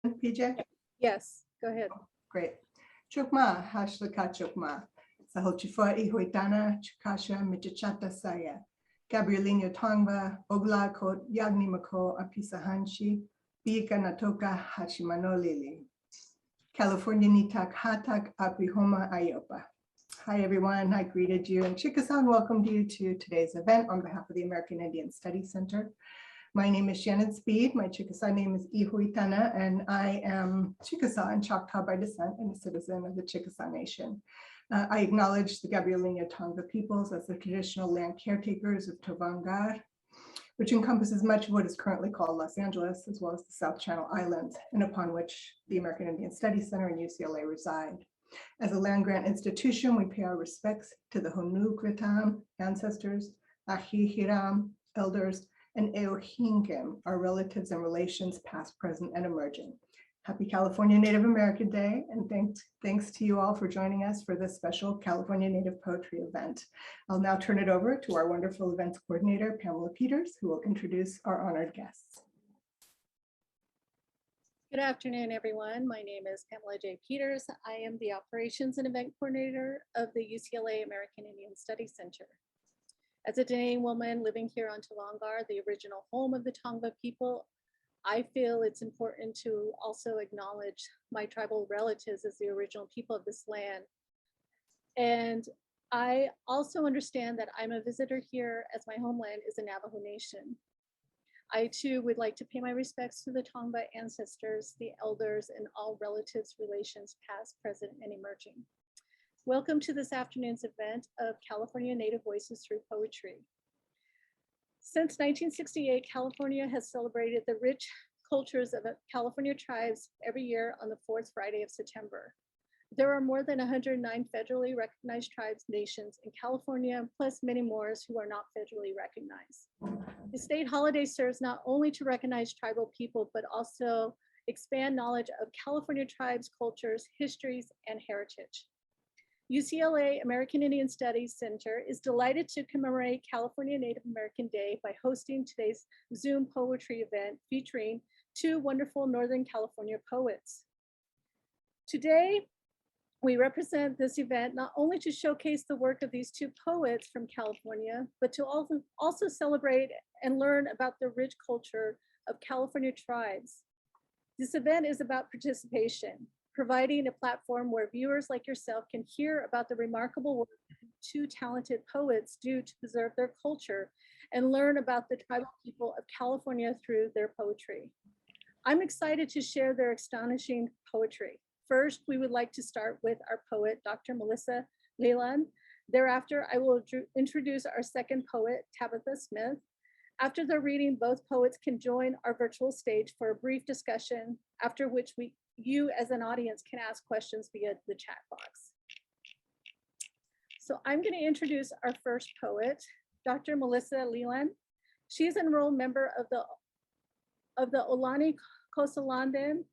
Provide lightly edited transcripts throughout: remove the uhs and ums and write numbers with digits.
PJ? Yes, go ahead. Great. Chukma, hashlaka chukma. Sahochifua ihuitana, chukasha, michichata saya. Gabrielino Tongva, Ogla Kot, Yagnimako, Apisahanshi, Bika Natoka, Hashimano Lili. California Nitak Hatak, Aprihoma Ayopa. Hi, everyone. I greeted you, and Chickasaw welcomed you to today's event on behalf of the American Indian Studies Center. My name is Shannon Speed. My Chickasaw name is Ihuitana, and I am Chickasaw and Choctaw by descent and a citizen of the Chickasaw Nation. I acknowledge the Gabrielino Tongva peoples as the traditional land caretakers of Tovangar, which encompasses much of what is currently called Los Angeles, as well as the South Channel Islands, and upon which the American Indian Studies Center and UCLA reside. As a land grant institution, we pay our respects to the Honu Kritam ancestors, Ahi Hiram elders, and Eohingim, our relatives and relations past, present, and emerging. Happy California Native American Day, and thanks to you all for joining us for this special California Native Poetry event. I'll now turn it over to our wonderful events coordinator, Pamela Peters, who will introduce our honored guests. Good afternoon, everyone. My name is Pamela J. Peters. I am the Operations and Event Coordinator of the UCLA American Indian Studies Center. As a Dene woman living here on Tovangar, the original home of the Tongva people, I feel it's important to also acknowledge my tribal relatives as the original people of this land. And I also understand that I'm a visitor here as my homeland is a Navajo Nation. I too would like to pay my respects to the Tongva ancestors, the elders, and all relatives, relations, past, present, and emerging. Welcome to this afternoon's event of California Native Voices Through Poetry. Since 1968, California has celebrated the rich cultures of California tribes every year on the fourth Friday of September. There are more than 109 federally recognized tribes nations in California, plus many more who are not federally recognized. The state holiday serves not only to recognize tribal people, but also expand knowledge of California tribes, cultures, histories, and heritage. UCLA American Indian Studies Center is delighted to commemorate California Native American Day by hosting today's Zoom poetry event featuring two wonderful Northern California poets. Today, we represent this event not only to showcase the work of these two poets from California, but to also celebrate and learn about the rich culture of California tribes. This event is about participation, providing a platform where viewers like yourself can hear about the remarkable work two talented poets do to preserve their culture and learn about the tribal people of California through their poetry. I'm excited to share their astonishing poetry. First, we would like to start with our poet, Dr. Melissa Leland. Thereafter, I will introduce our second poet, Tabitha Smith. After their reading, both poets can join our virtual stage for a brief discussion, after which you as an audience can ask questions via the chat box. So I'm going to introduce our first poet, Dr. Melissa Leland. She's an enrolled member of the Ohlone Costanoan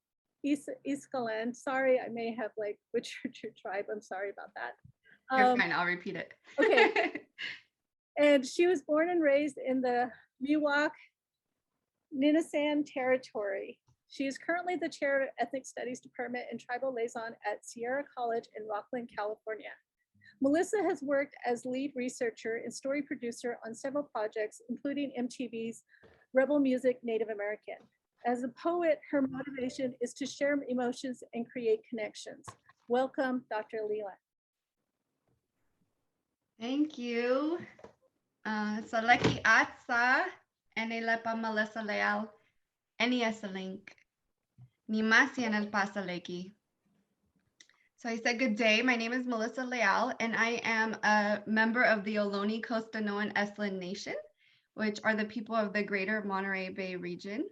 Esselen. Sorry, I may have butchered your tribe. I'm sorry about that. You're fine, I'll repeat it. Okay. And she was born and raised in the Miwok Ninasan territory. She is currently the chair of Ethnic Studies Department and Tribal Liaison at Sierra College in Rockland, California. Melissa has worked as lead researcher and story producer on several projects, including MTV's Rebel Music Native American. As a poet, her motivation is to share emotions and create connections. Welcome, Dr. Leland. Thank you. Saleki Atsa, Enelepa Melissa Leal, Esselen, Nimasi and El Pasaleki. So I said good day. My name is Melissa Leal, and I am a member of the Ohlone Costanoan Esselen Nation, which are the people of the greater Monterey Bay region.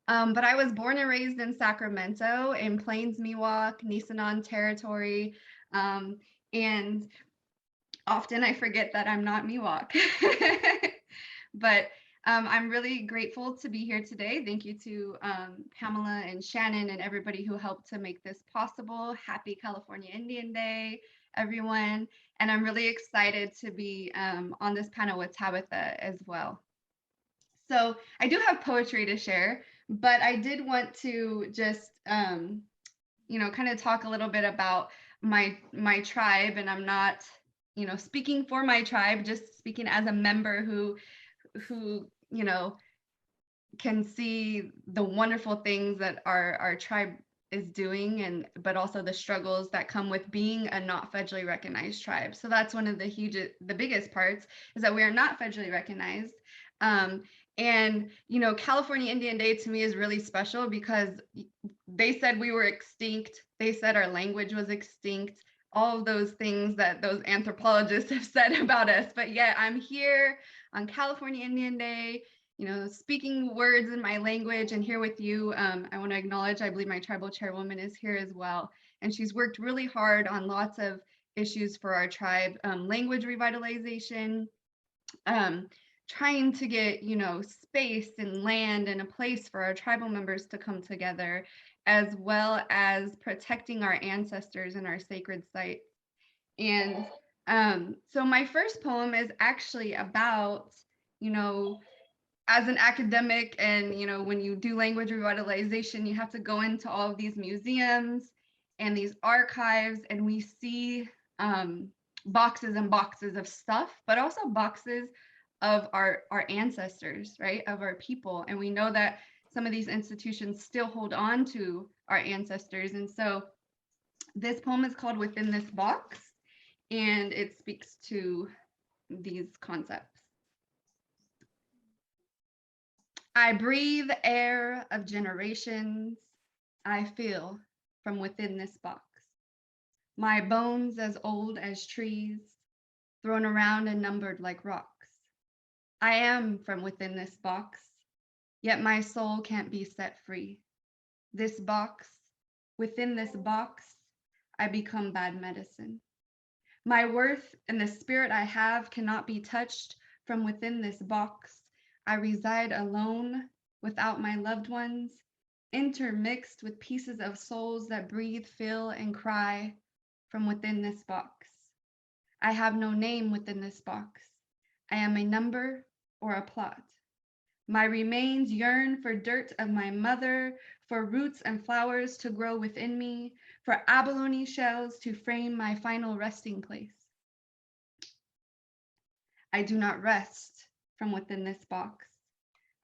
But I was born and raised in Sacramento in Plains Miwok, Nisenan territory. And often I forget that I'm not Miwok. But I'm really grateful to be here today. Thank you to Pamela and Shannon and everybody who helped to make this possible. Happy California Indian Day, everyone. And I'm really excited to be on this panel with Tabitha as well. So I do have poetry to share, But I did want to just, kind of talk a little bit about my tribe, and I'm not, speaking for my tribe, just speaking as a member who can see the wonderful things that our tribe is doing, but also the struggles that come with being a not federally recognized tribe. So that's one of the biggest parts, is that we are not federally recognized. And California Indian Day to me is really special because they said we were extinct. They said our language was extinct. All of those things that those anthropologists have said about us. But yet I'm here on California Indian Day, speaking words in my language and here with you. I want to acknowledge, I believe my tribal chairwoman is here as well. And she's worked really hard on lots of issues for our tribe, language revitalization, trying to get, space and land and a place for our tribal members to come together, as well as protecting our ancestors and our sacred sites. And so my first poem is actually about, as an academic, and when you do language revitalization, you have to go into all of these museums and these archives, and we see boxes and boxes of stuff, but also boxes of our ancestors, right, of our people. And we know that some of these institutions still hold on to our ancestors. And so this poem is called Within This Box, and it speaks to these concepts. I breathe air of generations. I feel from within this box. My bones as old as trees, thrown around and numbered like rocks. I am from within this box, yet my soul can't be set free. This box, within this box, I become bad medicine. My worth and the spirit I have cannot be touched from within this box. I reside alone, without my loved ones, intermixed with pieces of souls that breathe, feel, and cry from within this box. I have no name within this box. I am a number or a plot. My remains yearn for dirt of my mother, for roots and flowers to grow within me, for abalone shells to frame my final resting place. I do not rest from within this box.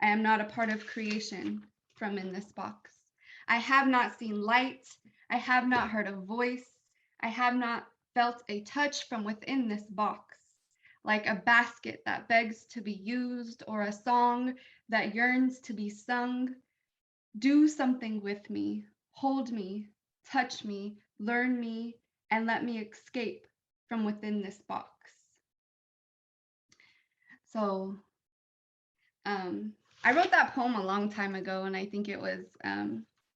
I am not a part of creation from in this box. I have not seen light. I have not heard a voice. I have not felt a touch from within this box, like a basket that begs to be used or a song that yearns to be sung. Do something with me, hold me, touch me, learn me, and let me escape from within this box. So I wrote that poem a long time ago, and I think it was,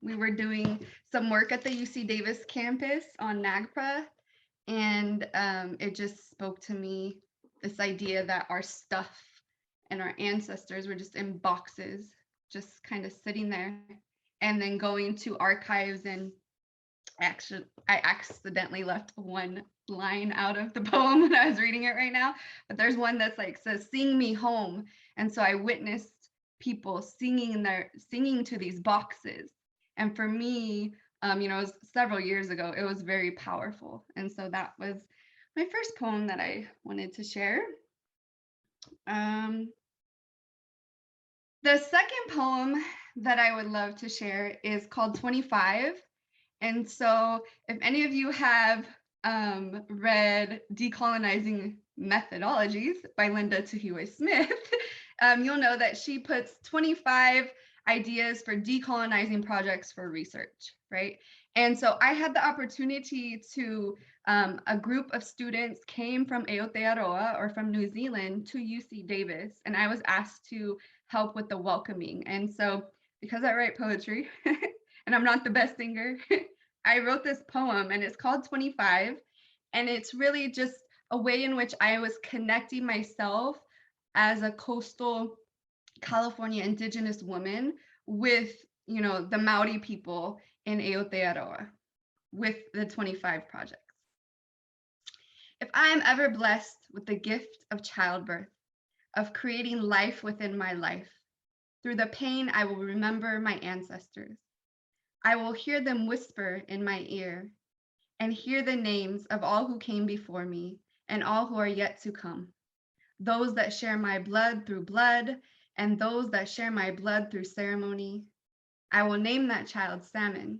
we were doing some work at the UC Davis campus on NAGPRA, and it just spoke to me, this idea that our stuff and our ancestors were just in boxes, just kind of sitting there, and then going to archives. And actually, I accidentally left one line out of the poem when I was reading it right now, but there's one that's like, says, "Sing me home." And so I witnessed people singing to these boxes. And for me, it was several years ago, it was very powerful. And so that was my first poem that I wanted to share. The second poem that I would love to share is called 25. And so if any of you have read Decolonizing Methodologies by Linda Tehue Smith, you'll know that she puts 25 ideas for decolonizing projects for research, right? And so I had the opportunity to, a group of students came from Aotearoa, or from New Zealand, to UC Davis, and I was asked to help with the welcoming. And so because I write poetry and I'm not the best singer, I wrote this poem, and it's called 25. And it's really just a way in which I was connecting myself as a coastal California Indigenous woman with, the Maori people in Aotearoa, with the 25 projects. If I am ever blessed with the gift of childbirth, of creating life within my life, Through the pain, I will remember my ancestors. I will hear them whisper in my ear and hear the names of all who came before me and all who are yet to come. Those that share my blood through blood and those that share my blood through ceremony. I will name that child Salmon,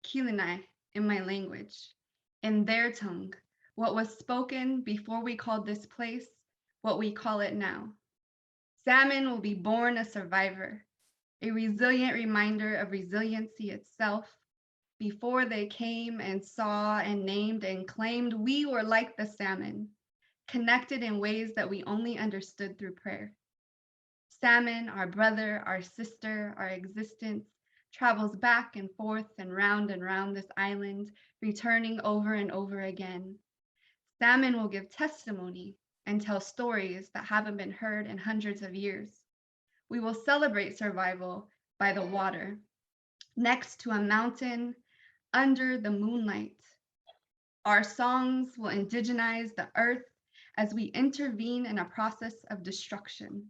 Kilinai in my language, in their tongue, what was spoken before we called this place what we call it now. Salmon will be born a survivor, a resilient reminder of resiliency itself. Before they came and saw and named and claimed, we were like the salmon, connected in ways that we only understood through prayer. Salmon, our brother, our sister, our existence, travels back and forth and round this island, returning over and over again. Salmon will give testimony and tell stories that haven't been heard in hundreds of years. We will celebrate survival by the water, next to a mountain, under the moonlight. Our songs will indigenize the earth as we intervene in a process of destruction.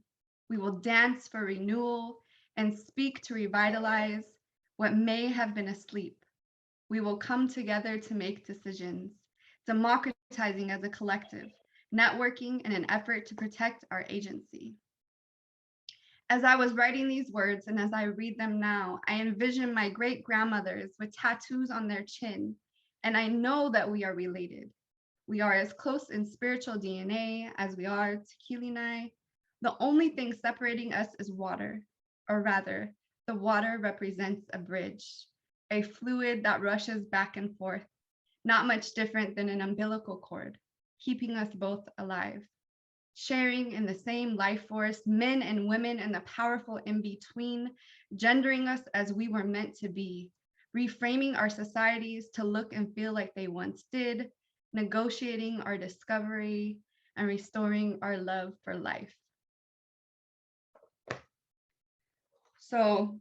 We will dance for renewal and speak to revitalize what may have been asleep. We will come together to make decisions, democratizing as a collective, networking in an effort to protect our agency. As I was writing these words and as I read them now, I envision my great-grandmothers with tattoos on their chin, and I know that we are related. We are as close in spiritual DNA as we are to Kilinai. The only thing separating us is water, or rather, the water represents a bridge, a fluid that rushes back and forth, not much different than an umbilical cord, keeping us both alive. Sharing in the same life force, men and women and the powerful in between, gendering us as we were meant to be, reframing our societies to look and feel like they once did, negotiating our discovery, and restoring our love for life. So,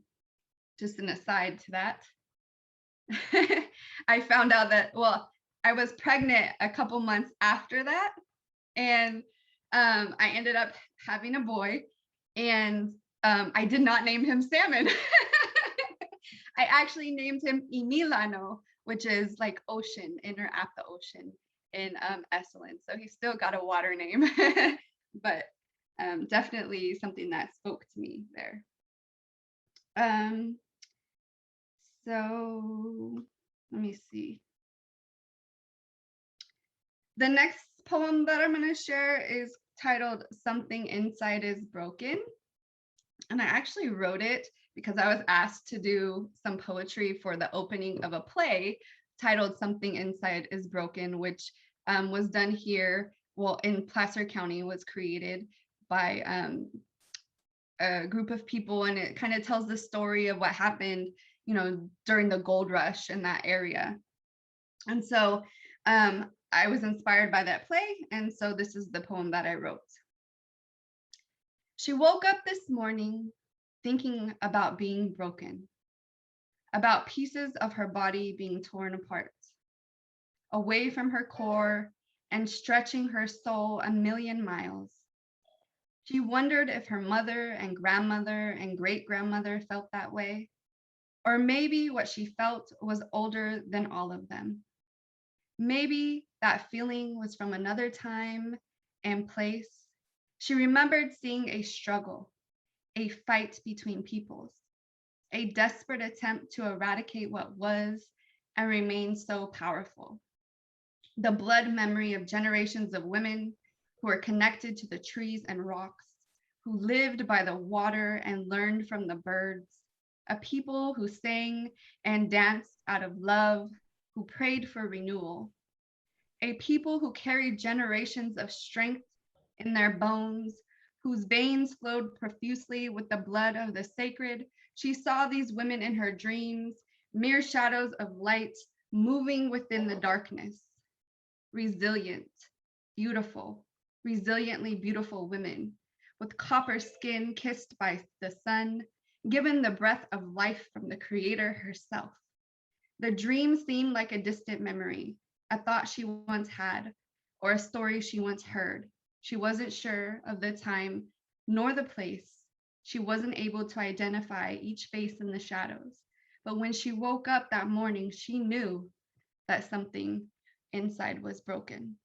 just an aside to that, I found out that, well, I was pregnant a couple months after that, and I ended up having a boy, and I did not name him Salmon. I actually named him Emiliano, which is like ocean, in or at the ocean in Esselen. So he's still got a water name, but definitely something that spoke to me there. So let me see. The next poem that I'm going to share is titled Something Inside is Broken. And I actually wrote it because I was asked to do some poetry for the opening of a play titled Something Inside is Broken, which was done here, well, in Placer County, was created by a group of people, and it kind of tells the story of what happened, you know, during the gold rush in that area. And so I was inspired by that play, and so this is the poem that I wrote. She woke up this morning thinking about being broken, about pieces of her body being torn apart, away from her core and stretching her soul a million miles. She wondered if her mother and grandmother and great-grandmother felt that way, or maybe what she felt was older than all of them. Maybe that feeling was from another time and place. She remembered seeing a struggle, a fight between peoples, a desperate attempt to eradicate what was and remained so powerful. The blood memory of generations of women who were connected to the trees and rocks, who lived by the water and learned from the birds, a people who sang and danced out of love, who prayed for renewal, a people who carried generations of strength in their bones, whose veins flowed profusely with the blood of the sacred. She saw these women in her dreams, mere shadows of light moving within the darkness. Resilient, beautiful, resiliently beautiful women with copper skin kissed by the sun, given the breath of life from the Creator herself. The dream seemed like a distant memory, a thought she once had, or a story she once heard. She wasn't sure of the time nor the place, She wasn't able to identify each face in the shadows. But when she woke up that morning, she knew that something inside was broken.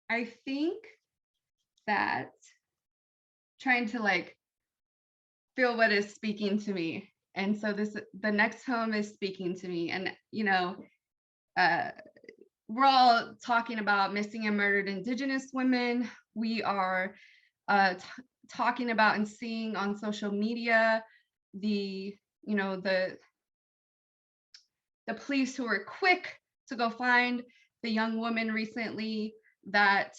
I think that trying to like feel what is speaking to me. And so the next poem is speaking to me. And, you know, we're all talking about missing and murdered Indigenous women. We are talking about and seeing on social media the police who were quick to go find the young woman recently that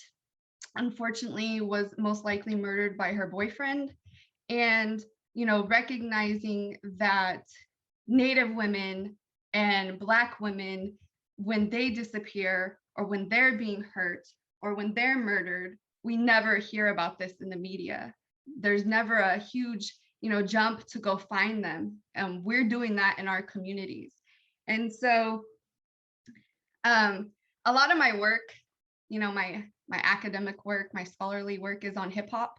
unfortunately was most likely murdered by her boyfriend. And, you know, recognizing that Native women and Black women, when they disappear or when they're being hurt or when they're murdered, we never hear about this in the media. There's never a huge, you know, jump to go find them. And we're doing that in our communities. And so a lot of my work, you know, my academic work, my scholarly work is on hip hop.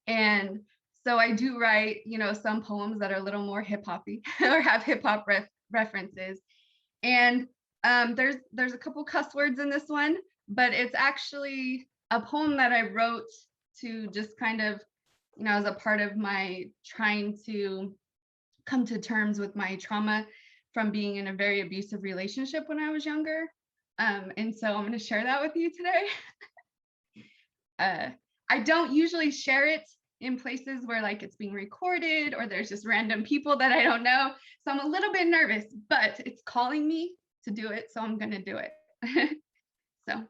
And so I do write, you know, some poems that are a little more hip hoppy or have hip hop references. And there's a couple cuss words in this one, but it's actually a poem that I wrote to just kind of, you know, as a part of my trying to come to terms with my trauma from being in a very abusive relationship when I was younger. And so I'm going to share that with you today. I don't usually share it in places where like it's being recorded or there's just random people that I don't know. So I'm a little bit nervous, but it's calling me to do it. So I'm going to do it. So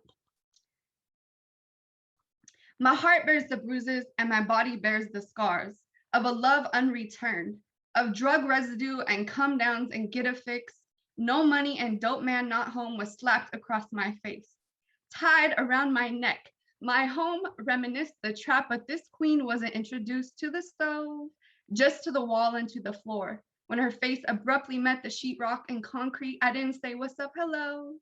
my heart bears the bruises and my body bears the scars of a love unreturned, of drug residue and come downs and get a fix. No money and dope man not home was slapped across my face. Tied around my neck, my home reminisced the trap, but this queen wasn't introduced to the stove, just to the wall and to the floor. When her face abruptly met the sheetrock and concrete, I didn't say, "What's up, hello?"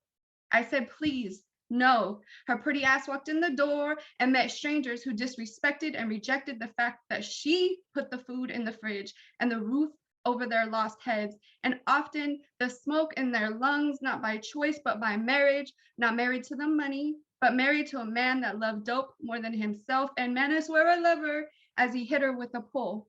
I said, "Please, no." Her pretty ass walked in the door and met strangers who disrespected and rejected the fact that she put the food in the fridge and the roof over their lost heads, and often the smoke in their lungs, not by choice, but by marriage, not married to the money, but married to a man that loved dope more than himself, and man, I swear I love her, as he hit her with a pole.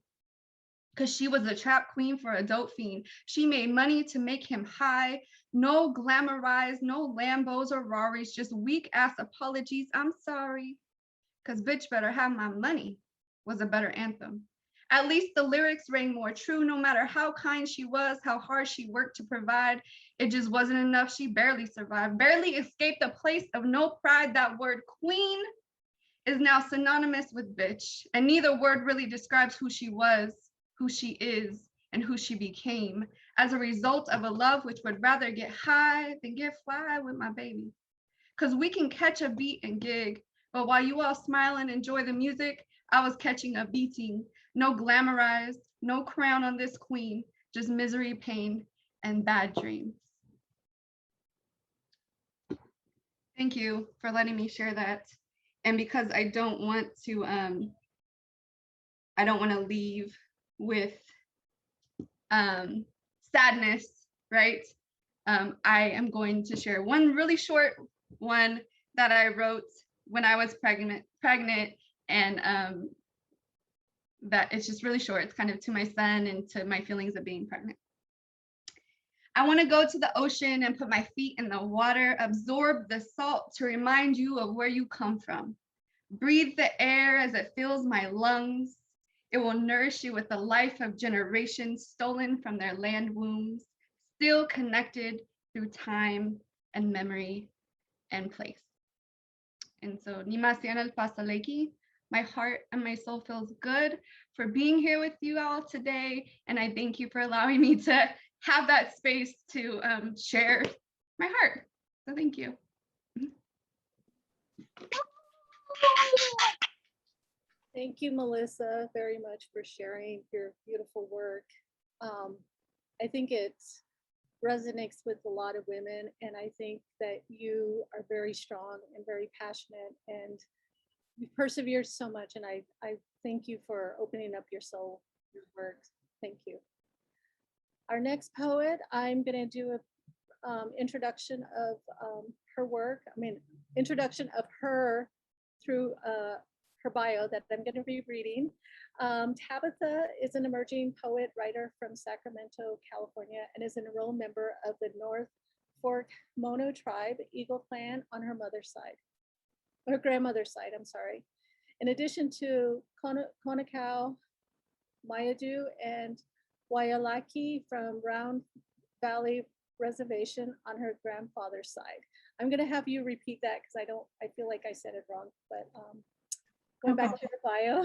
Because she was a trap queen for a dope fiend. She made money to make him high. No glamorized, no Lambos or Raris, just weak ass apologies. I'm sorry. Because bitch better have my money was a better anthem. At least the lyrics rang more true, no matter how kind she was, how hard she worked to provide. It just wasn't enough. She barely survived, barely escaped a place of no pride. That word queen is now synonymous with bitch. And neither word really describes who she was, who she is, and who she became as a result of a love which would rather get high than get fly with my baby. Because we can catch a beat and gig, but while you all smile and enjoy the music, I was catching a beating. No glamorized, no crown on this queen, just misery, pain, and bad dreams. Thank you for letting me share that. And because I don't want to leave with sadness, right? I am going to share one really short one that I wrote when I was pregnant, and that it's just really short. It's kind of to my son and to my feelings of being pregnant. I want to go to the ocean and put my feet in the water, absorb the salt to remind you of where you come from. Breathe the air as it fills my lungs. It will nourish you with the life of generations stolen from their land wombs, still connected through time and memory and place. And so, Nimasian el Pasaleki, my heart and my soul feels good for being here with you all today. And I thank you for allowing me to have that space to share my heart. So thank you. Thank you, Melissa, very much for sharing your beautiful work. I think it's resonates with a lot of women. And I think that you are very strong and very passionate, and you persevered so much. And I thank you for opening up your soul, your work. Thank you. Our next poet, I'm going to do a introduction of her work. I mean, introduction of her through her bio that I'm going to be reading. Tabitha is an emerging poet writer from Sacramento, California, and is an enrolled member of the North Fork Mono tribe, Eagle Clan, on her mother's side, her grandmother's side, I'm sorry. In addition to Konakau, Mayadu, and Waialaki from Round Valley Reservation on her grandfather's side. I'm going to have you repeat that because I feel like I said it wrong, but going back to her bio.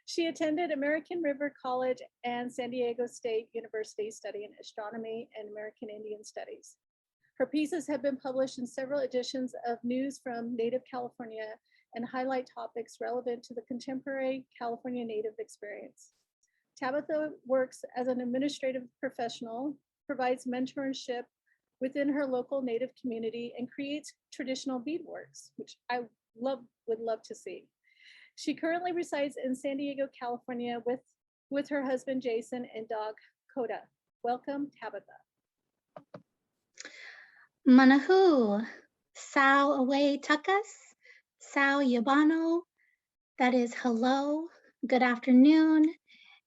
She attended American River College and San Diego State University studying astronomy and American Indian Studies. Her pieces have been published in several editions of News from Native California and highlight topics relevant to the contemporary California Native experience. Tabitha works as an administrative professional, provides mentorship within her local Native community, and creates traditional beadworks, which I would love to see. She currently resides in San Diego, California with her husband, Jason, and dog, Coda. Welcome, Tabitha. Manahu, sao away tukas, sao yabano, that is hello, good afternoon,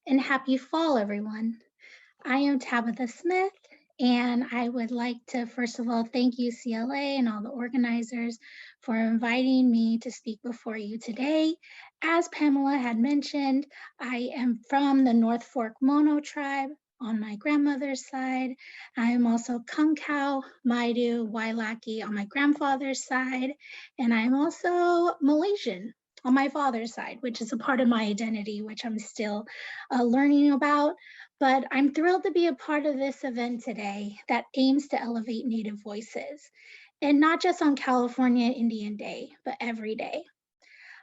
and happy fall, everyone. I am Tabitha Smith, and I would like to, first of all, thank UCLA and all the organizers for inviting me to speak before you today. As Pamela had mentioned, I am from the North Fork Mono tribe on my grandmother's side. I am also Konakau, Maidu, Wailaki on my grandfather's side, and I'm also Malaysian on my father's side, which is a part of my identity, which I'm still learning about. But I'm thrilled to be a part of this event today that aims to elevate Native voices, and not just on California Indianday, but every day.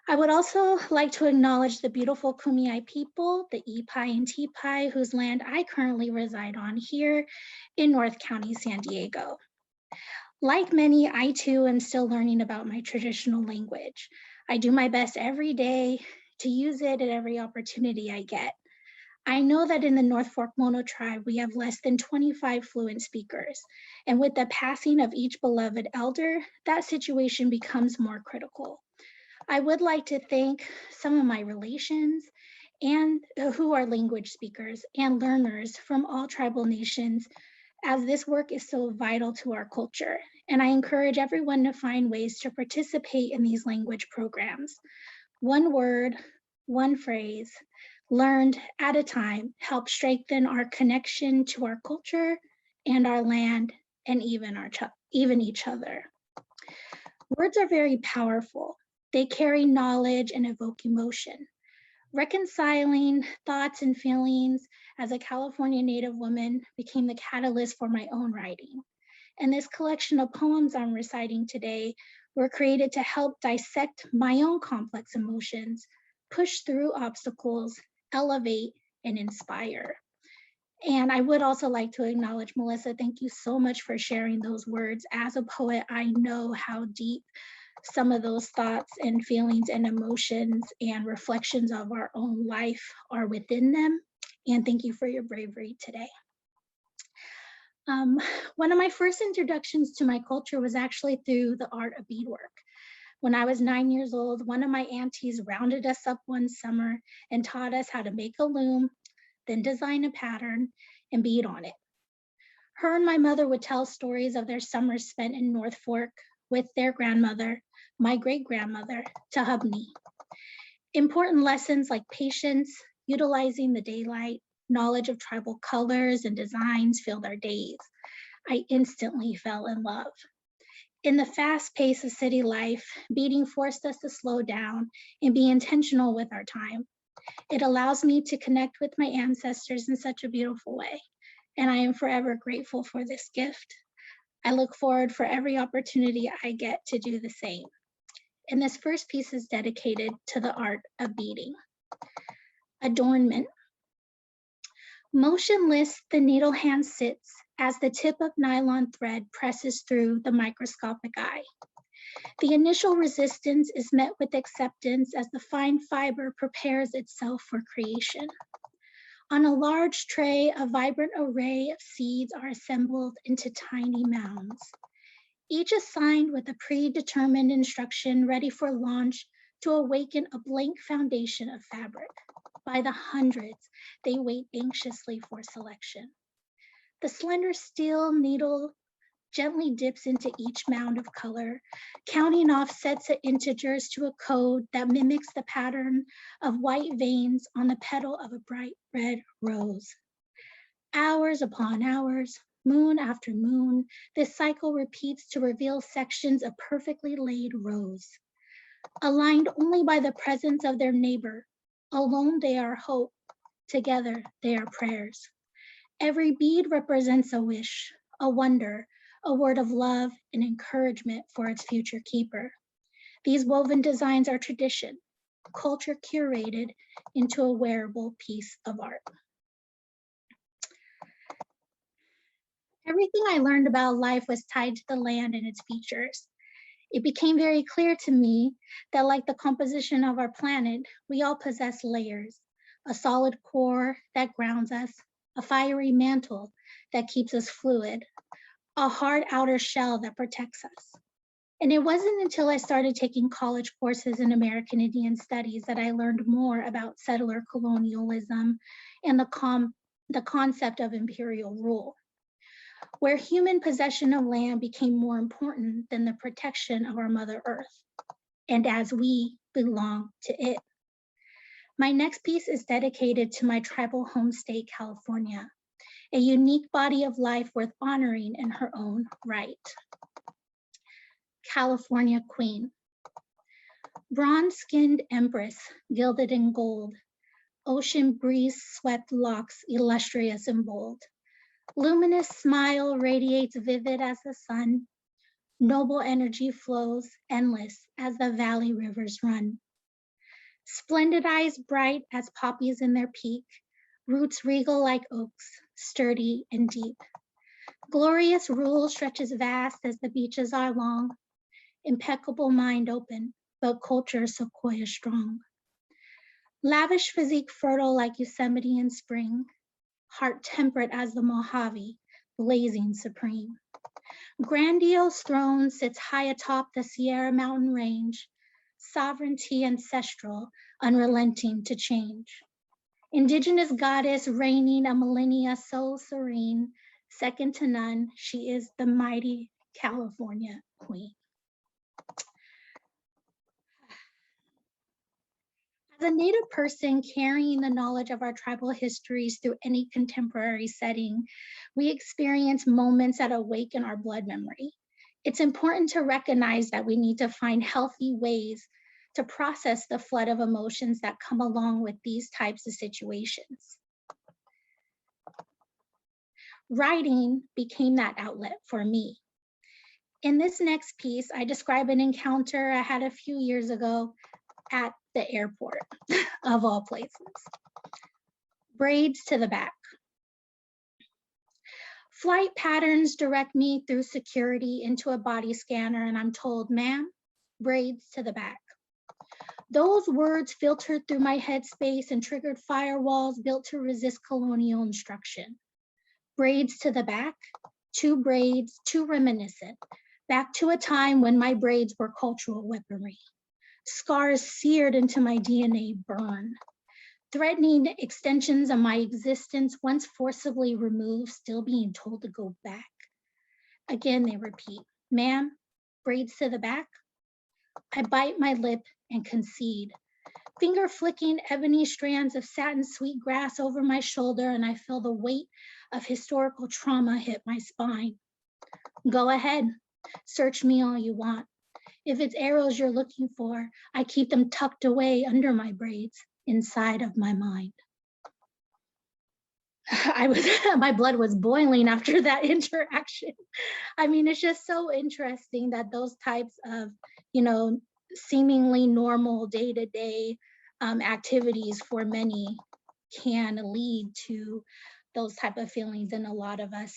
I would also like to acknowledge the beautiful Kumeyaay people, the Ipai and Tipai, whose land I currently reside on here in North County, San Diego. Like many, I too am still learning about my traditional language. I do my best every day to use it at every opportunity I get. I know that in the North Fork Mono tribe, we have less than 25 fluent speakers. And with the passing of each beloved elder, that situation becomes more critical. I would like to thank some of my relations and who are language speakers and learners from all tribal nations, as this work is so vital to our culture. And I encourage everyone to find ways to participate in these language programs. One word, one phrase, learned at a time, help strengthen our connection to our culture and our land, and even each other. Words are very powerful. They carry knowledge and evoke emotion. Reconciling thoughts and feelings as a California Native woman became the catalyst for my own writing. And this collection of poems I'm reciting today were created to help dissect my own complex emotions, push through obstacles, elevate, and inspire. And I would also like to acknowledge Melissa. Thank you so much for sharing those words. As a poet, I know how deep some of those thoughts and feelings and emotions and reflections of our own life are within them. And thank you for your bravery today. One of my first introductions to my culture was actually through the art of beadwork. When I was 9 years old, one of my aunties rounded us up one summer and taught us how to make a loom, then design a pattern and bead on it. Her and my mother would tell stories of their summers spent in North Fork with their grandmother, my great-grandmother, Tahabni. Important lessons like patience, utilizing the daylight, knowledge of tribal colors and designs filled our days. I instantly fell in love. In the fast pace of city life, beading forced us to slow down and be intentional with our time. It allows me to connect with my ancestors in such a beautiful way, and I am forever grateful for this gift. I look forward for every opportunity I get to do the same. And this first piece is dedicated to the art of beading. Adornment. Motionless, the needle hand sits, as the tip of nylon thread presses through the microscopic eye. The initial resistance is met with acceptance as the fine fiber prepares itself for creation. On a large tray, a vibrant array of seeds are assembled into tiny mounds, each assigned with a predetermined instruction ready for launch to awaken a blank foundation of fabric. By the hundreds, they wait anxiously for selection. The slender steel needle gently dips into each mound of color, counting off sets of integers to a code that mimics the pattern of white veins on the petal of a bright red rose. Hours upon hours, moon after moon, this cycle repeats to reveal sections of perfectly laid rows. Aligned only by the presence of their neighbor, alone they are hope, together they are prayers. Every bead represents a wish, a wonder, a word of love and encouragement for its future keeper. These woven designs are tradition, culture curated into a wearable piece of art. Everything I learned about life was tied to the land and its features. It became very clear to me that, like the composition of our planet, we all possess layers, a solid core that grounds us, a fiery mantle that keeps us fluid, a hard outer shell that protects us. And it wasn't until I started taking college courses in American Indian Studies that I learned more about settler colonialism and the concept of imperial rule, where human possession of land became more important than the protection of our Mother Earth, and as we belong to it. My next piece is dedicated to my tribal home state, California, a unique body of life worth honoring in her own right. California Queen. Bronze-skinned empress, gilded in gold, ocean breeze swept locks illustrious and bold. Luminous smile radiates vivid as the sun. Noble energy flows endless as the valley rivers run. Splendid eyes bright as poppies in their peak, roots regal like oaks, sturdy and deep. Glorious rule stretches vast as the beaches are long. Impeccable mind open, but culture sequoia strong. Lavish physique fertile like Yosemite in spring. Heart temperate as the Mojave, blazing supreme. Grandiose throne sits high atop the Sierra Mountain range, sovereignty ancestral, unrelenting to change. Indigenous goddess reigning a millennia so serene, second to none, she is the mighty California Queen. As a Native person carrying the knowledge of our tribal histories through any contemporary setting, we experience moments that awaken our blood memory. It's important to recognize that we need to find healthy ways to process the flood of emotions that come along with these types of situations. Writing became that outlet for me. In this next piece, I describe an encounter I had a few years ago at the airport, of all places. Braids to the back. Flight patterns direct me through security into a body scanner, and I'm told, ma'am, braids to the back. Those words filtered through my headspace and triggered firewalls built to resist colonial instruction. Braids to the back, two braids, too reminiscent, back to a time when my braids were cultural weaponry. Scars seared into my DNA burn, threatening extensions of my existence once forcibly removed, still being told to go back. Again, they repeat, ma'am, braids to the back. I bite my lip and concede, finger flicking ebony strands of satin sweetgrass over my shoulder, and I feel the weight of historical trauma hit my spine. Go ahead, search me all you want. If it's arrows you're looking for, I keep them tucked away under my braids, inside of my mind. My blood was boiling after that interaction. I mean, it's just so interesting that those types of, seemingly normal day-to-day activities for many can lead to those type of feelings in a lot of us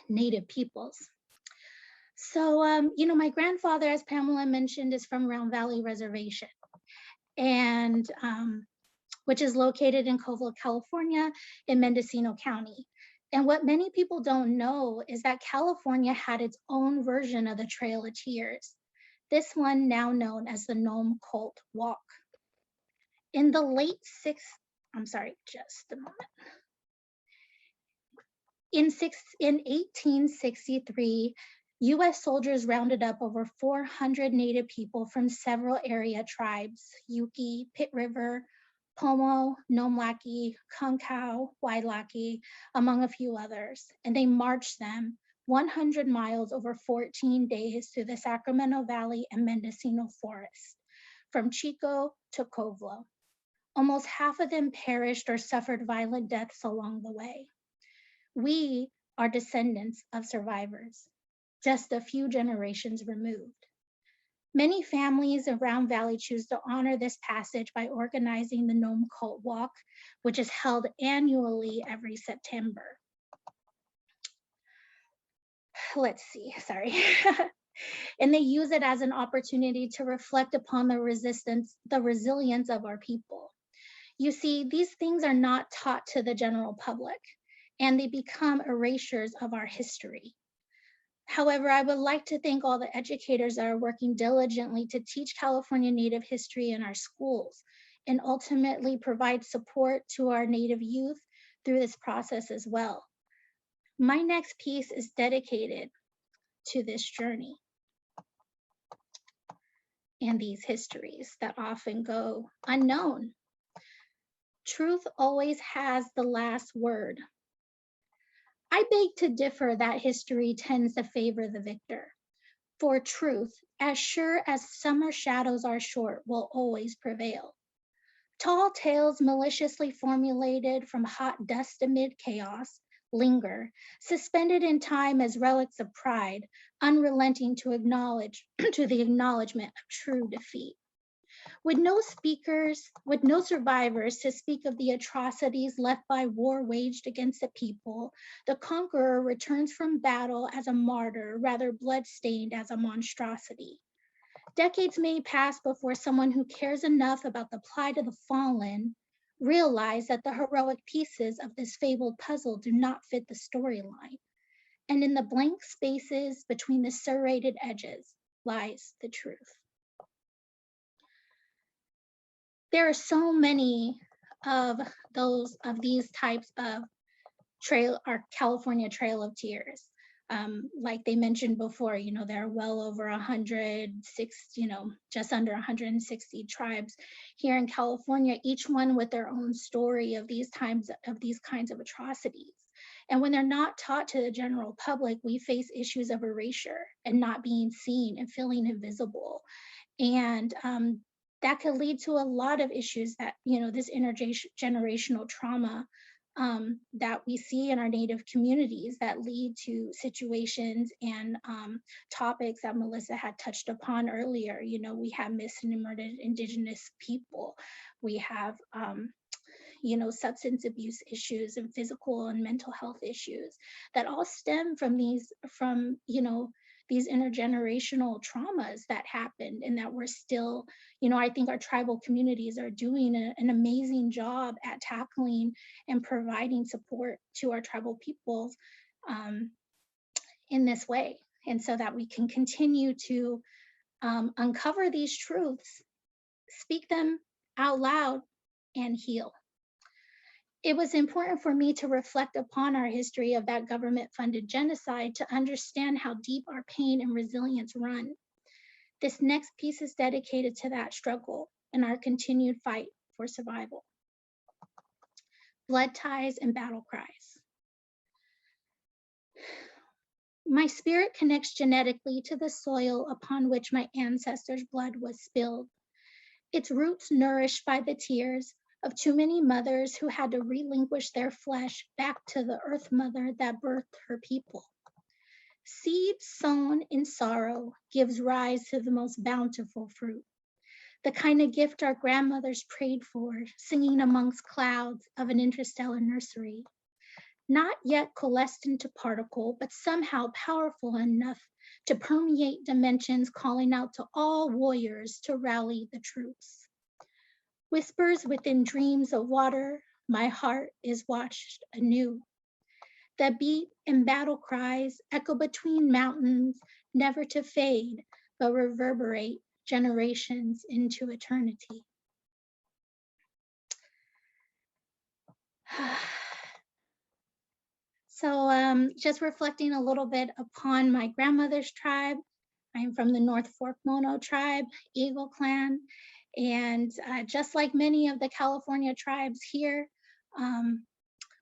Native peoples. So, my grandfather, as Pamela mentioned, is from Round Valley Reservation, and which is located in Covelo, California, in Mendocino County. And what many people don't know is that California had its own version of the Trail of Tears, this one now known as the Nome Cult Walk. In the late just a moment. In 1863, US soldiers rounded up over 400 Native people from several area tribes, Yuki, Pit River, Pomo, Nomlaki, Concow, Wailaki, among a few others, and they marched them 100 miles over 14 days through the Sacramento Valley and Mendocino Forest, from Chico to Covelo. Almost half of them perished or suffered violent deaths along the way. We are descendants of survivors, just a few generations removed. Many families around Valley choose to honor this passage by organizing the Nome Cult Walk, which is held annually every September. And they use it as an opportunity to reflect upon the resilience of our people. You see, these things are not taught to the general public, and they become erasures of our history. However, I would like to thank all the educators that are working diligently to teach California Native history in our schools and ultimately provide support to our Native youth through this process as well. My next piece is dedicated to this journey and these histories that often go unknown. Truth always has the last word. I beg to differ that history tends to favor the victor. For truth, as sure as summer shadows are short, will always prevail. Tall tales maliciously formulated from hot dust amid chaos linger, suspended in time as relics of pride, unrelenting to the acknowledgement of true defeat. With no survivors to speak of the atrocities left by war waged against the people, the conqueror returns from battle as a martyr, rather bloodstained as a monstrosity. Decades may pass before someone who cares enough about the plight of the fallen realize that the heroic pieces of this fabled puzzle do not fit the storyline. And in the blank spaces between the serrated edges lies the truth. There are so many of these types of California Trail of Tears. Like they mentioned before, there are well over 106, just under 160 tribes here in California, each one with their own story of these kinds of atrocities. And when they're not taught to the general public, we face issues of erasure and not being seen and feeling invisible. And that could lead to a lot of issues that, this intergenerational trauma that we see in our Native communities that lead to situations and topics that Melissa had touched upon earlier. We have missing and murdered Indigenous people. We have, substance abuse issues and physical and mental health issues that all stem from these intergenerational traumas that happened and that we're still, I think our tribal communities are doing an amazing job at tackling and providing support to our tribal peoples in this way. And so that we can continue to uncover these truths, speak them out loud, and heal. It was important for me to reflect upon our history of that government-funded genocide to understand how deep our pain and resilience run. This next piece is dedicated to that struggle and our continued fight for survival. Blood ties and battle cries. My spirit connects genetically to the soil upon which my ancestors' blood was spilled. Its roots nourished by the tears of too many mothers who had to relinquish their flesh back to the earth mother that birthed her people. Seed sown in sorrow gives rise to the most bountiful fruit, the kind of gift our grandmothers prayed for, singing amongst clouds of an interstellar nursery. not yet coalesced into particle, but somehow powerful enough to permeate dimensions, calling out to all warriors to rally the troops. Whispers within dreams of water, my heart is watched anew. That beat and battle cries echo between mountains, never to fade, but reverberate generations into eternity. So just reflecting a little bit upon my grandmother's tribe. I'm from the North Fork Mono tribe, Eagle Clan. And just like many of the California tribes here,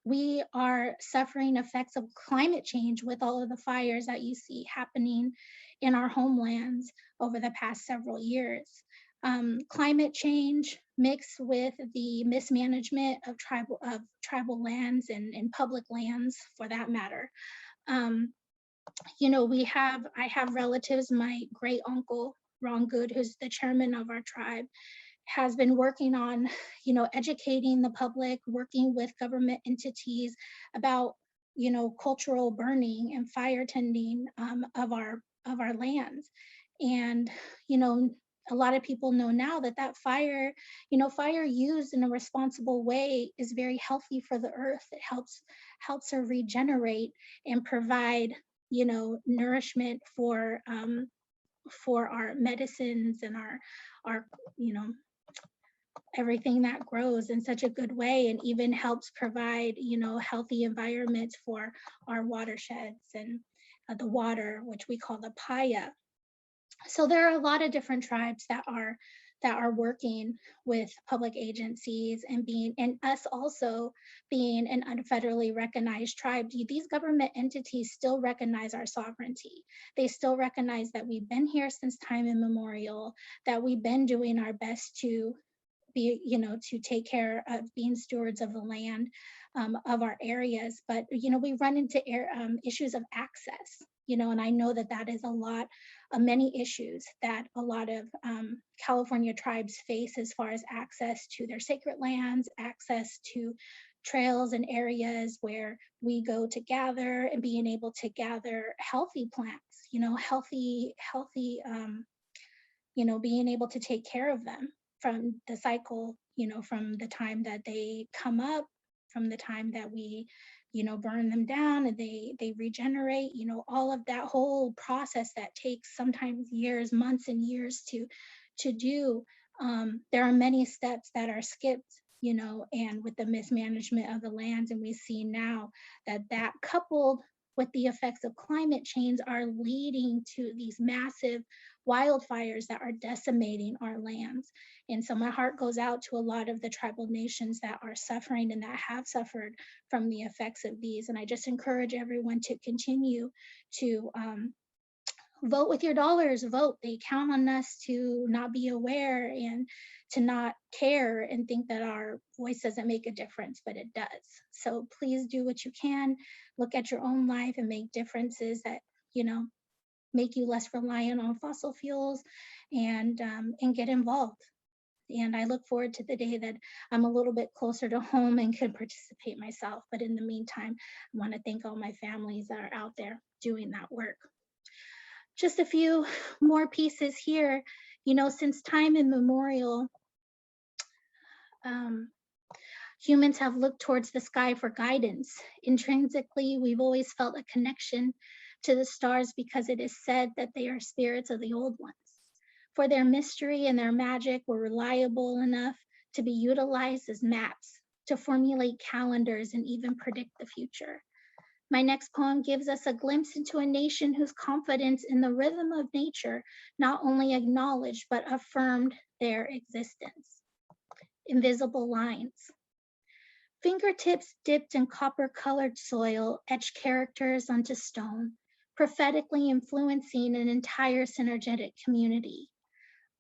we are suffering effects of climate change with all of the fires that you see happening in our homelands over the past several years. Climate change mixed with the mismanagement of tribal lands and public lands, for that matter. You know, I have relatives. My great uncle Ron Good, who's the chairman of our tribe, has been working on, you know, educating the public, working with government entities about, you know, cultural burning and fire tending of our lands. And, you know, a lot of people know now that fire, you know, fire used in a responsible way is very healthy for the earth. It helps her regenerate and provide, you know, nourishment for our medicines and our, you know, everything that grows in such a good way, and even helps provide, you know, healthy environments for our watersheds and the water, which we call the paya. So there are a lot of different tribes that are working with public agencies and us also being an unfederally recognized tribe. These government entities still recognize our sovereignty. They still recognize that we've been here since time immemorial, that we've been doing our best to be, you know, to take care of being stewards of the land of our areas. But, you know, we run into issues of access, you know, and I know that is a lot of many issues that a lot of California tribes face as far as access to their sacred lands, access to trails and areas where we go to gather, and being able to gather healthy plants, you know, healthy, you know, being able to take care of them from the cycle, you know, from the time that they come up, from the time that we, you know, burn them down and they regenerate, you know, all of that whole process that takes sometimes years, months and years to do. There are many steps that are skipped, you know, and with the mismanagement of the lands. And we see now that coupled with the effects of climate change are leading to these massive wildfires that are decimating our lands. And so my heart goes out to a lot of the tribal nations that are suffering and that have suffered from the effects of these. And I just encourage everyone to continue to vote with your dollars, vote. They count on us to not be aware and to not care and think that our voice doesn't make a difference, but it does. So please do what you can, look at your own life and make differences that, you know, make you less reliant on fossil fuels, and get involved. And I look forward to the day that I'm a little bit closer to home and can participate myself. But in the meantime, I want to thank all my families that are out there doing that work. Just a few more pieces here. You know, since time immemorial, humans have looked towards the sky for guidance. Intrinsically, we've always felt a connection to the stars because it is said that they are spirits of the old ones. For their mystery and their magic were reliable enough to be utilized as maps to formulate calendars and even predict the future. My next poem gives us a glimpse into a nation whose confidence in the rhythm of nature not only acknowledged but affirmed their existence. Invisible lines. Fingertips dipped in copper-colored soil etched characters onto stone, prophetically influencing an entire synergetic community.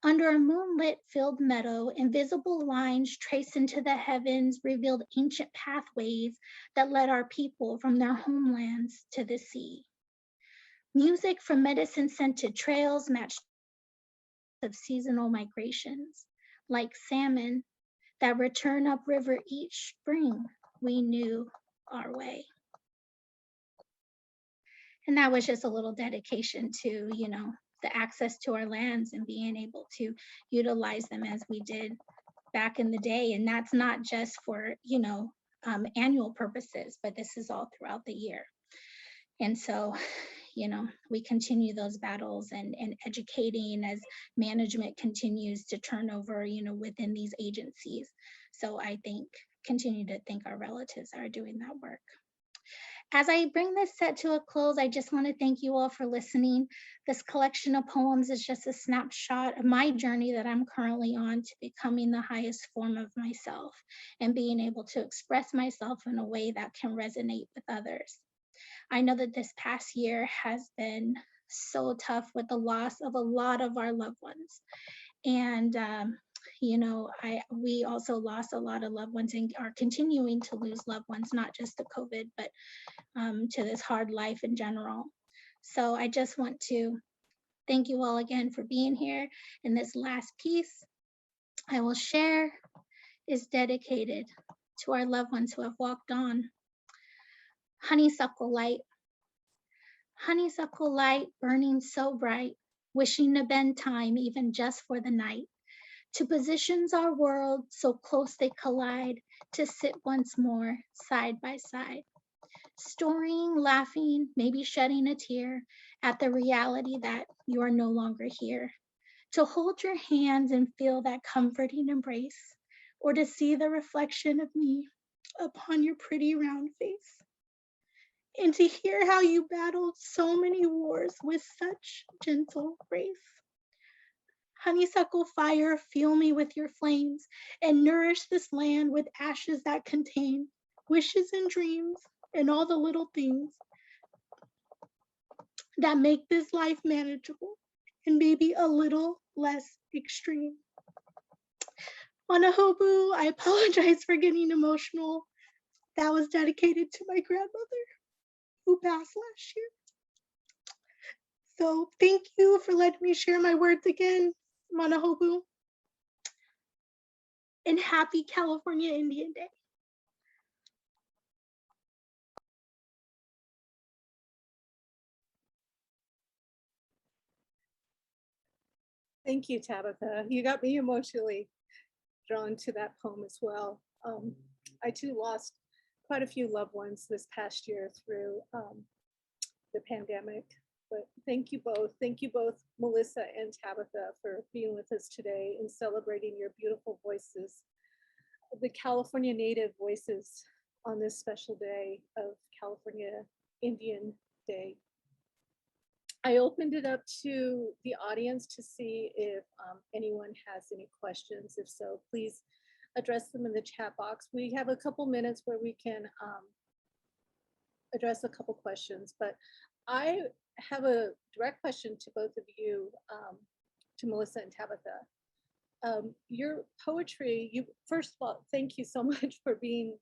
Under a moonlit filled meadow, invisible lines traced into the heavens revealed ancient pathways that led our people from their homelands to the sea. Music from medicine-scented trails matched of seasonal migrations. Like salmon that return upriver each spring, we knew our way. And that was just a little dedication to, you know, the access to our lands and being able to utilize them as we did back in the day. And that's not just for, you know, annual purposes, but this is all throughout the year. And so, you know, we continue those battles and educating as management continues to turn over, you know, within these agencies. So I think, continue to think our relatives are doing that work. As I bring this set to a close, I just want to thank you all for listening. This collection of poems is just a snapshot of my journey that I'm currently on to becoming the highest form of myself and being able to express myself in a way that can resonate with others. I know that this past year has been so tough with the loss of a lot of our loved ones. And, you know, we also lost a lot of loved ones and are continuing to lose loved ones, not just to COVID, but to this hard life in general. So I just want to thank you all again for being here. And this last piece I will share is dedicated to our loved ones who have walked on. Honeysuckle light. Honeysuckle light burning so bright, wishing to bend time even just for the night. To positions our world so close they collide, to sit once more side by side. Storing, laughing, maybe shedding a tear at the reality that you are no longer here. To hold your hands and feel that comforting embrace, or to see the reflection of me upon your pretty round face. And to hear how you battled so many wars with such gentle grace. Honeysuckle fire, fuel me with your flames and nourish this land with ashes that contain wishes and dreams and all the little things that make this life manageable and maybe a little less extreme. Manahobu, I apologize for getting emotional. That was dedicated to my grandmother who passed last year. So thank you for letting me share my words again, Manahobu. And happy California Indian Day. Thank you, Tabitha. You got me emotionally drawn to that poem as well. I too lost quite a few loved ones this past year through the pandemic. But thank you both. Thank you both, Melissa and Tabitha, for being with us today and celebrating your beautiful voices, the California Native voices on this special day of California Indian Day. I opened it up to the audience to see if anyone has any questions. If so, please address them in the chat box. We have a couple minutes where we can address a couple questions, but I have a direct question to both of you, to Melissa and Tabitha. Your poetry, first of all, thank you so much for being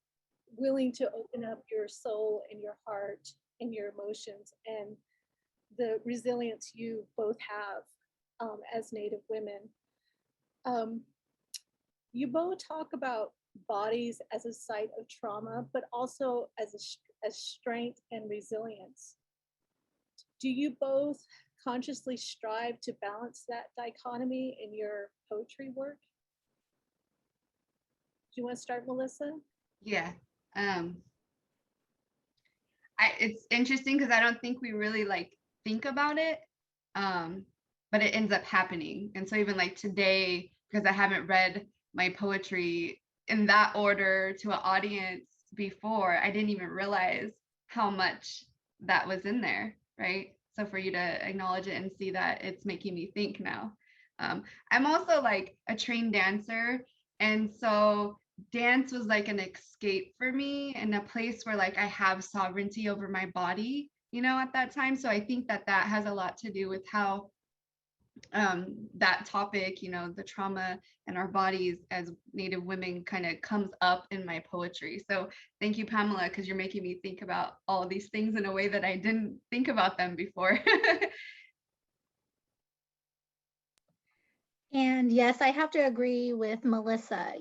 willing to open up your soul and your heart and your emotions and the resilience you both have as Native women. You both talk about bodies as a site of trauma, but also as strength and resilience. Do you both consciously strive to balance that dichotomy in your poetry work? Do you want to start, Melissa? Yeah. It's interesting because I don't think we really think about it, but it ends up happening. And so even today, because I haven't read my poetry in that order to an audience before, I didn't even realize how much that was in there, right? So for you to acknowledge it and see that, it's making me think now. I'm also a trained dancer, and so dance was an escape for me, and a place where I have sovereignty over my body, at that time. So I think that has a lot to do with how that topic, the trauma in our bodies as Native women, kind of comes up in my poetry. So thank you, Pamela, because you're making me think about all of these things in a way that I didn't think about them before. And yes, I have to agree with Melissa.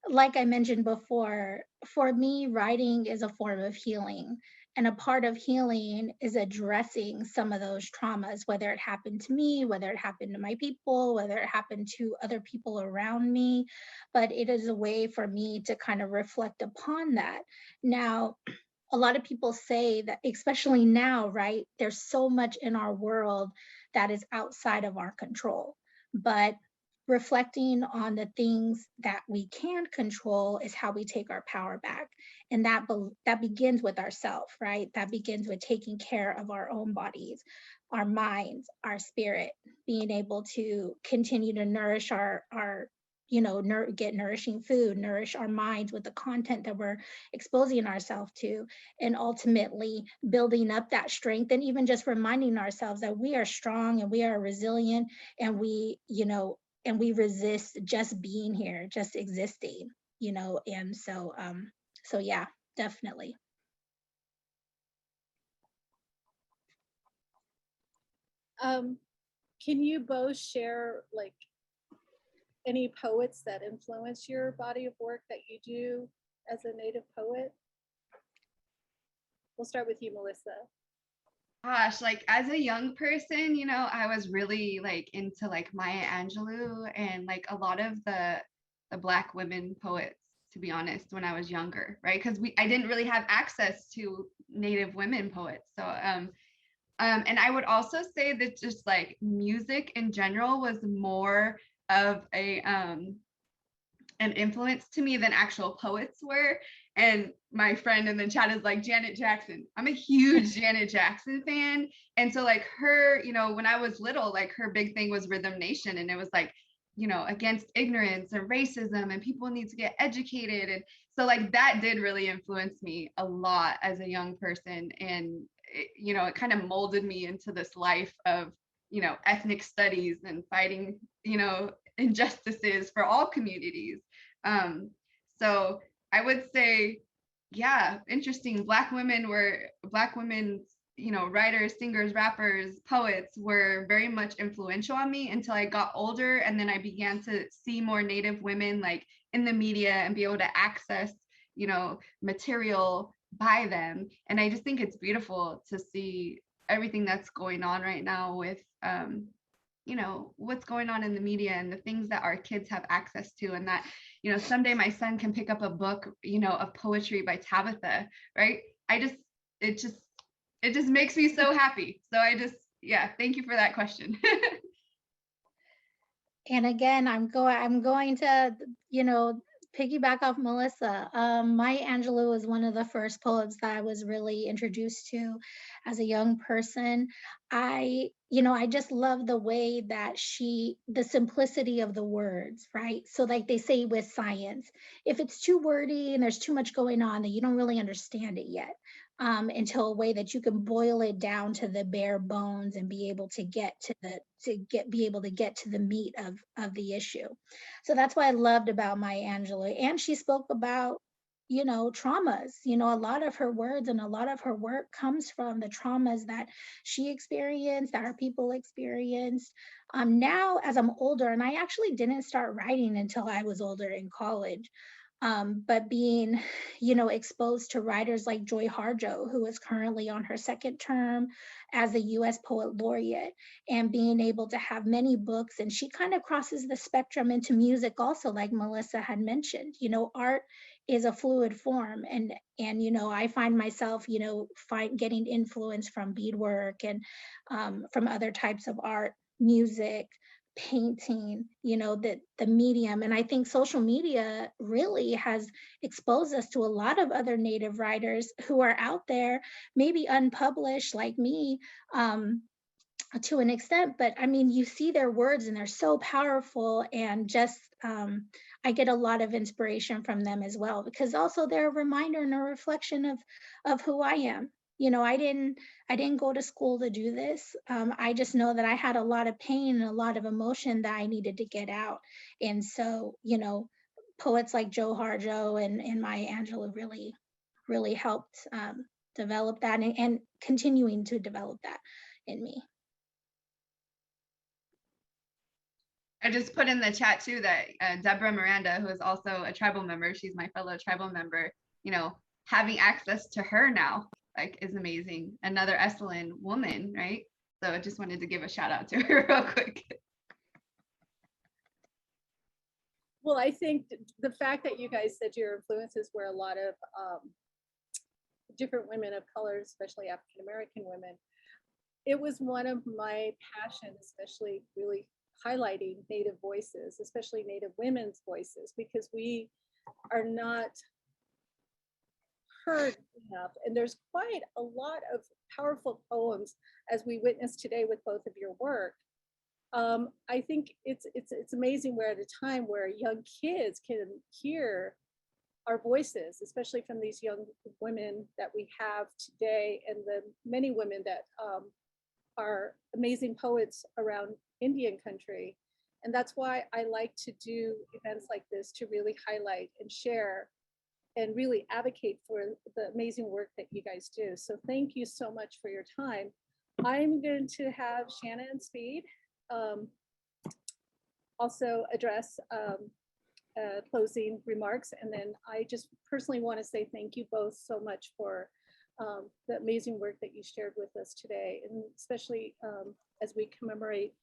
Like I mentioned before, for me, writing is a form of healing. And a part of healing is addressing some of those traumas, whether it happened to me, whether it happened to my people, whether it happened to other people around me. But it is a way for me to kind of reflect upon that. Now, a lot of people say that, especially now, right? There's so much in our world that is outside of our control. But reflecting on the things that we can control is how we take our power back. And that begins with ourselves, right? That begins with taking care of our own bodies, our minds, our spirit, being able to continue to nourish our get nourishing food, nourish our minds with the content that we're exposing ourselves to, and ultimately building up that strength, and even just reminding ourselves that we are strong and we are resilient, and we resist just being here, just existing, and so yeah, definitely. Can you both share like any poets that influence your body of work that you do as a Native poet? We'll start with you, Melissa. Gosh, like as a young person, I was really like into like Maya Angelou and like a lot of the Black women poets, to be honest, when I was younger, right? Because I didn't really have access to Native women poets. So and I would also say that just like music in general was more of an influence to me than actual poets were. And my friend in the chat is like Janet Jackson. I'm a huge Janet Jackson fan. And so like her, when I was little, like her big thing was Rhythm Nation. And it was like, against ignorance and racism, and people need to get educated. And so like that did really influence me a lot as a young person. And it kind of molded me into this life of, ethnic studies and fighting, injustices for all communities. So I would say, yeah, interesting. Black women, writers, singers, rappers, poets were very much influential on me until I got older. And then I began to see more Native women like in the media and be able to access, material by them. And I just think it's beautiful to see everything that's going on right now with, what's going on in the media and the things that our kids have access to, and that, someday my son can pick up a book, of poetry by Tabitha, right? It just makes me so happy. So thank you for that question. And again, I'm going to, piggyback off Melissa. Maya Angelou was one of the first poets that I was really introduced to as a young person. I just love the way that the simplicity of the words, right? So like they say with science, if it's too wordy and there's too much going on, then you don't really understand it yet. Until a way that you can boil it down to the bare bones and be able to get to the meat of the issue. So that's what I loved about Maya Angelou. And she spoke about, traumas. A lot of her words and a lot of her work comes from the traumas that she experienced, that her people experienced. Now, as I'm older, and I actually didn't start writing until I was older in college. But being, exposed to writers like Joy Harjo, who is currently on her second term as a U.S. Poet Laureate, and being able to have many books. And she kind of crosses the spectrum into music also, like Melissa had mentioned. Art is a fluid form. And I find myself, getting influence from beadwork and from other types of art, music, painting, the medium. And I think social media really has exposed us to a lot of other Native writers who are out there, maybe unpublished like me, to an extent, but I mean, you see their words and they're so powerful, and just I get a lot of inspiration from them as well, because also they're a reminder and a reflection of who I am. I didn't go to school to do this. I just know that I had a lot of pain and a lot of emotion that I needed to get out. And so, poets like Joe Harjo and Maya Angelou really helped develop that, and continuing to develop that in me. I just put in the chat too that Deborah Miranda, who is also a tribal member, she's my fellow tribal member, having access to her now like is amazing. Another Esselen woman, right? So I just wanted to give a shout out to her real quick. Well, I think the fact that you guys said your influences were a lot of different women of color, especially African-American women, it was one of my passions, especially really highlighting Native voices, especially Native women's voices, because we are not heard enough. And there's quite a lot of powerful poems, as we witnessed today with both of your work. I think it's amazing we're at a time where young kids can hear our voices, especially from these young women that we have today, and the many women that are amazing poets around Indian country. And that's why I like to do events like this, to really highlight and share and really advocate for the amazing work that you guys do. So thank you so much for your time. I'm going to have Shannon Speed also address closing remarks. And then I just personally want to say thank you both so much for the amazing work that you shared with us today, and especially as we commemorate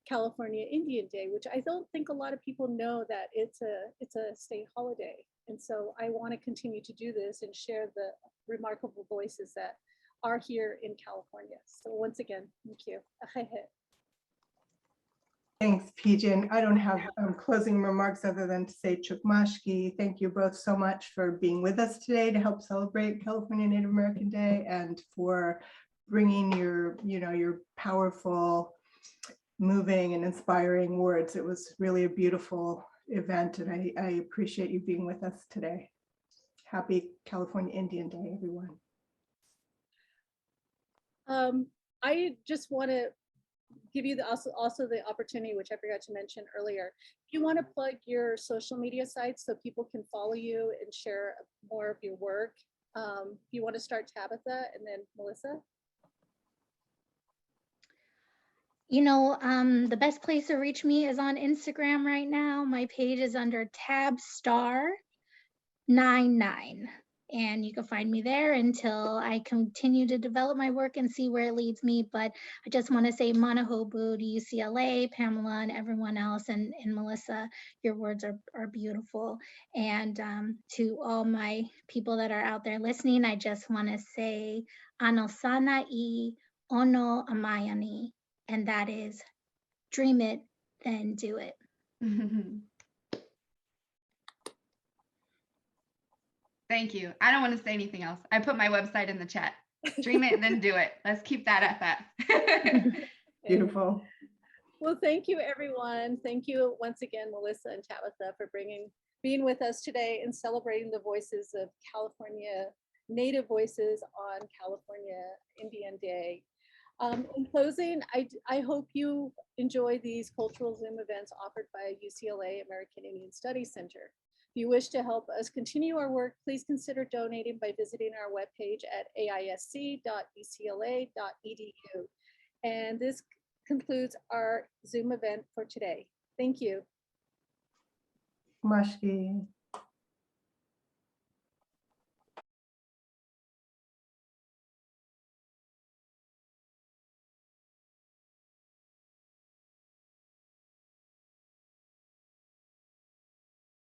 California Indian Day, which I don't think a lot of people know that it's a state holiday. And so I want to continue to do this and share the remarkable voices that are here in California. So once again, thank you. Thanks, Pijin. I don't have closing remarks other than to say Chukmashki. Thank you both so much for being with us today to help celebrate California Native American Day, and for bringing your powerful, moving and inspiring words. It was really a beautiful event, and I appreciate you being with us today. Happy California Indian Day, everyone. I just want to give you also the opportunity, which I forgot to mention earlier. If you want to plug your social media sites so people can follow you and share more of your work, if you want to start, Tabitha, and then Melissa. The best place to reach me is on Instagram right now. My page is under tabstar99. And you can find me there until I continue to develop my work and see where it leads me. But I just want to say Manahobu to UCLA, Pamela, and everyone else, and Melissa, your words are beautiful. And to all my people that are out there listening, I just want to say Anosana I Ono Amayani. And that is, dream it, then do it. Thank you. I don't want to say anything else. I put my website in the chat. Dream it, then do it. Let's keep that at that. Beautiful. Well, thank you, everyone. Thank you once again, Melissa and Tabitha, for being with us today and celebrating the voices of California, Native voices on California Indian Day. In closing, I hope you enjoy these cultural Zoom events offered by UCLA American Indian Studies Center. If you wish to help us continue our work, please consider donating by visiting our webpage at aisc.ucla.edu. And this concludes our Zoom event for today. Thank you. Mashki.